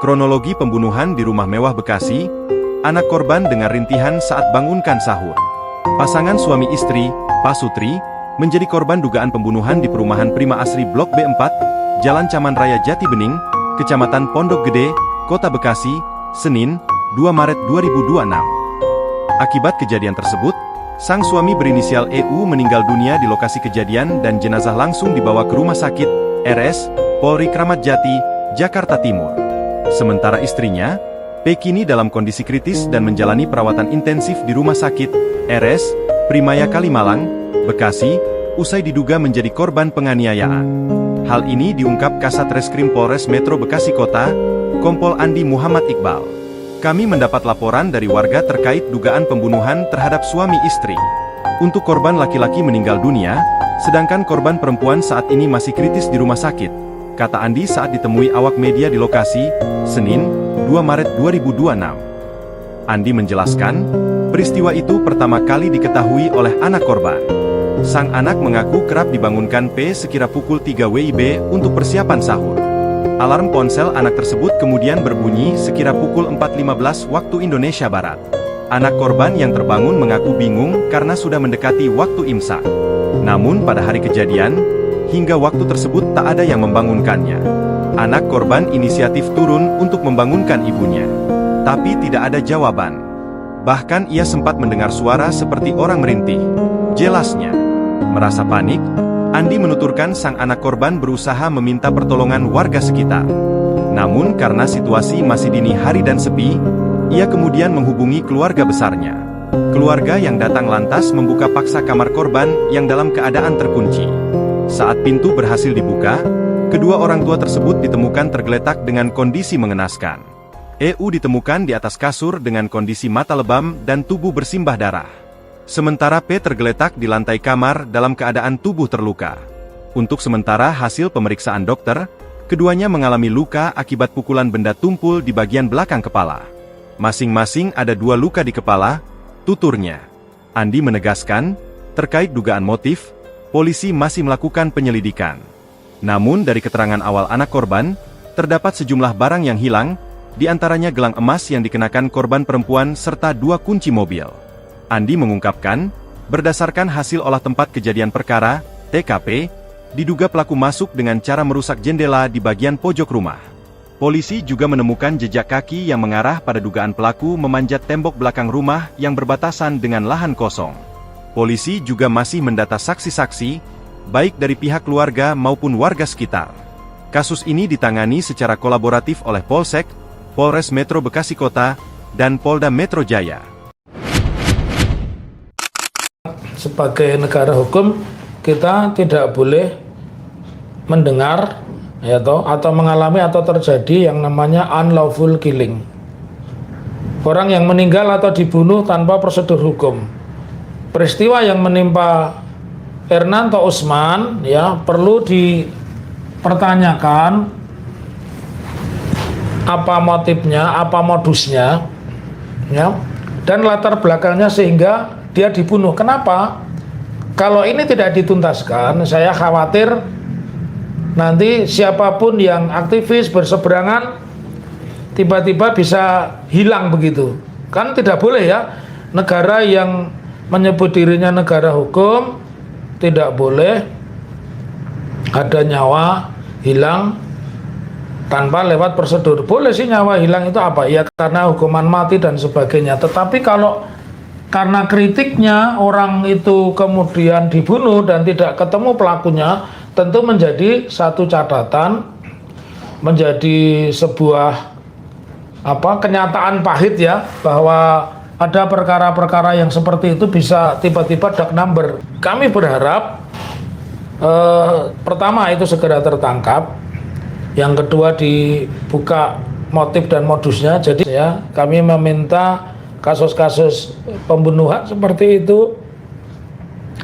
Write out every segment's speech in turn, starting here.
Kronologi pembunuhan di rumah mewah Bekasi, anak korban dengan rintihan saat bangunkan sahur. Pasangan suami istri, Pak Sutri, menjadi korban dugaan pembunuhan di perumahan Prima Asri Blok B4, Jalan Caman Raya Jati Bening, Kecamatan Pondok Gede, Kota Bekasi, Senin, 2 Maret 2026. Akibat kejadian tersebut, sang suami berinisial EU meninggal dunia di lokasi kejadian dan jenazah langsung dibawa ke Rumah Sakit RS Polri Kramat Jati, Jakarta Timur. Sementara istrinya, P kini dalam kondisi kritis dan menjalani perawatan intensif di Rumah Sakit RS Primaya Kalimalang, Bekasi, usai diduga menjadi korban penganiayaan. Hal ini diungkap Kasat Reskrim Polres Metro Bekasi Kota, Kompol Andi Muhammad Iqbal. Kami mendapat laporan dari warga terkait dugaan pembunuhan terhadap suami istri. Untuk korban laki-laki meninggal dunia, sedangkan korban perempuan saat ini masih kritis di rumah sakit, kata Andi saat ditemui awak media di lokasi, Senin, 2 Maret 2026. Andi menjelaskan, peristiwa itu pertama kali diketahui oleh anak korban. Sang anak mengaku kerap dibangunkan P sekira pukul 3 WIB untuk persiapan sahur. Alarm ponsel anak tersebut kemudian berbunyi sekira pukul 4.15 waktu Indonesia Barat. Anak korban yang terbangun mengaku bingung karena sudah mendekati waktu imsak. Namun pada hari kejadian, hingga waktu tersebut tak ada yang membangunkannya. Anak korban inisiatif turun untuk membangunkan ibunya. Tapi tidak ada jawaban. Bahkan ia sempat mendengar suara seperti orang merintih. Jelasnya, merasa panik, Andi menuturkan sang anak korban berusaha meminta pertolongan warga sekitar. Namun karena situasi masih dini hari dan sepi, ia kemudian menghubungi keluarga besarnya. Keluarga yang datang lantas membuka paksa kamar korban yang dalam keadaan terkunci. Saat pintu berhasil dibuka, kedua orang tua tersebut ditemukan tergeletak dengan kondisi mengenaskan. EU ditemukan di atas kasur dengan kondisi mata lebam dan tubuh bersimbah darah. Sementara P tergeletak di lantai kamar dalam keadaan tubuh terluka. Untuk sementara hasil pemeriksaan dokter, keduanya mengalami luka akibat pukulan benda tumpul di bagian belakang kepala. Masing-masing ada 2 luka di kepala, tuturnya. Andi menegaskan, terkait dugaan motif, polisi masih melakukan penyelidikan. Namun dari keterangan awal anak korban, terdapat sejumlah barang yang hilang, di antaranya gelang emas yang dikenakan korban perempuan serta 2 kunci mobil. Andi mengungkapkan, berdasarkan hasil olah tempat kejadian perkara, TKP, diduga pelaku masuk dengan cara merusak jendela di bagian pojok rumah. Polisi juga menemukan jejak kaki yang mengarah pada dugaan pelaku memanjat tembok belakang rumah yang berbatasan dengan lahan kosong. Polisi juga masih mendata saksi-saksi, baik dari pihak keluarga maupun warga sekitar. Kasus ini ditangani secara kolaboratif oleh Polsek, Polres Metro Bekasi Kota, dan Polda Metro Jaya. Sebagai negara hukum, kita tidak boleh mendengar atau mengalami atau terjadi yang namanya unlawful killing. Orang yang meninggal atau dibunuh tanpa prosedur hukum. Peristiwa yang menimpa Hernanto Usman perlu dipertanyakan apa motifnya, apa modusnya, dan latar belakangnya sehingga dia dibunuh. Kenapa? Kalau ini tidak dituntaskan, saya khawatir nanti siapapun yang aktivis berseberangan tiba-tiba bisa hilang begitu. Kan tidak boleh negara yang menyebut dirinya negara hukum tidak boleh ada nyawa hilang tanpa lewat prosedur. Boleh sih nyawa hilang itu apa? Ya karena hukuman mati dan sebagainya. Tetapi kalau karena kritiknya orang itu kemudian dibunuh dan tidak ketemu pelakunya, tentu menjadi satu catatan, menjadi sebuah kenyataan pahit bahwa ada perkara-perkara yang seperti itu bisa tiba-tiba dark number. Kami berharap pertama itu segera tertangkap, yang kedua dibuka motif dan modusnya. Jadi kami meminta kasus-kasus pembunuhan seperti itu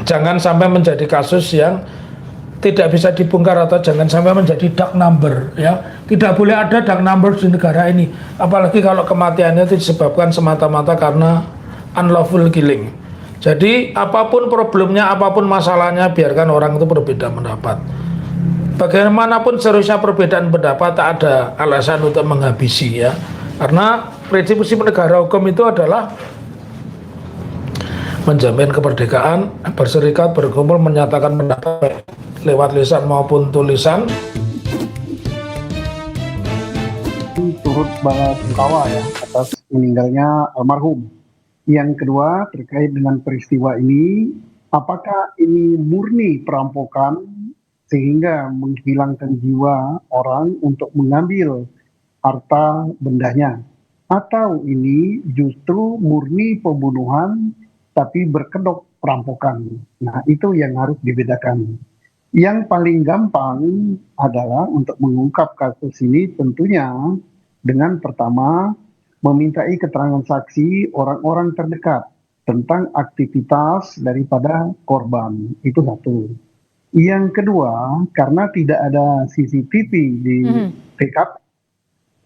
jangan sampai menjadi kasus yang tidak bisa dibongkar atau jangan sampai menjadi dark number Tidak boleh ada dark number di negara ini, apalagi kalau kematiannya itu disebabkan semata-mata karena unlawful killing. Jadi apapun problemnya, apapun masalahnya, biarkan orang itu berbeda pendapat. bagaimanapun seharusnya perbedaan pendapat tak ada alasan untuk menghabisi ya. Karena prinsip-prinsip negara hukum itu adalah menjamin kemerdekaan, berserikat, berkumpul, menyatakan pendapat lewat lisan maupun tulisan. Turut bersungkawa ya atas meninggalnya almarhum. Yang kedua, terkait dengan peristiwa ini, apakah ini murni perampokan sehingga menghilangkan jiwa orang untuk mengambil harta bendanya, atau ini justru murni pembunuhan tapi berkedok perampokan? Nah, itu yang harus dibedakan. Yang paling gampang adalah untuk mengungkap kasus ini tentunya dengan pertama memintai keterangan saksi orang-orang terdekat tentang aktivitas daripada korban. Itu satu. Yang kedua, karena tidak ada CCTV di TKP,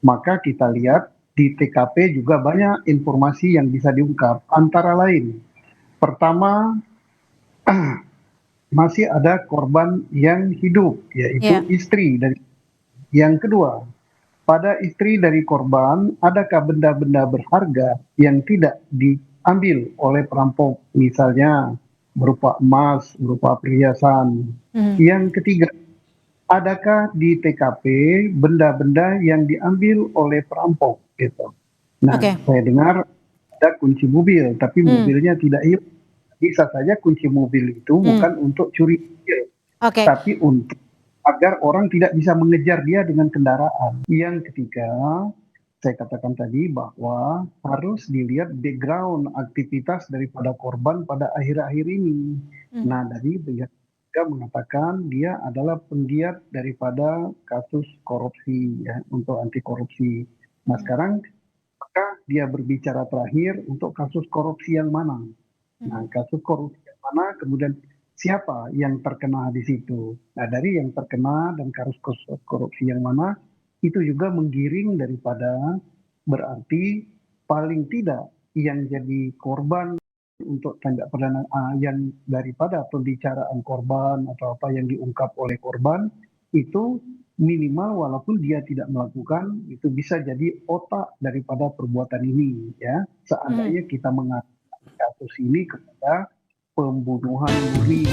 maka kita lihat di TKP juga banyak informasi yang bisa diungkap. Antara lain, pertama, masih ada korban yang hidup, yaitu istri dari. Yang kedua, pada istri dari korban, adakah benda-benda berharga yang tidak diambil oleh perampok, misalnya berupa emas, berupa perhiasan. Yang ketiga, adakah di TKP benda-benda yang diambil oleh perampok gitu. Nah, saya dengar ada kunci mobil, tapi mobilnya tidak hilang. Bisa saja kunci mobil itu bukan untuk curi mobil, tapi untuk agar orang tidak bisa mengejar dia dengan kendaraan. Yang ketiga, saya katakan tadi bahwa harus dilihat background aktivitas daripada korban pada akhir-akhir ini. Nah, dari pihak juga mengatakan dia adalah penggiat daripada kasus korupsi ya, untuk anti korupsi. Nah, sekarang apakah dia berbicara terakhir untuk kasus korupsi yang mana? Nah, kasus korupsi yang mana, kemudian siapa yang terkena di situ? Nah, dari yang terkena dan kasus korupsi yang mana, itu juga menggiring daripada berarti paling tidak yang jadi korban untuk tindak pidana yang daripada pembicaraan korban atau apa yang diungkap oleh korban itu minimal walaupun dia tidak melakukan, itu bisa jadi otak daripada perbuatan ini ya. Seandainya kita mengatakan kasus ini kepada pembunuhan murni.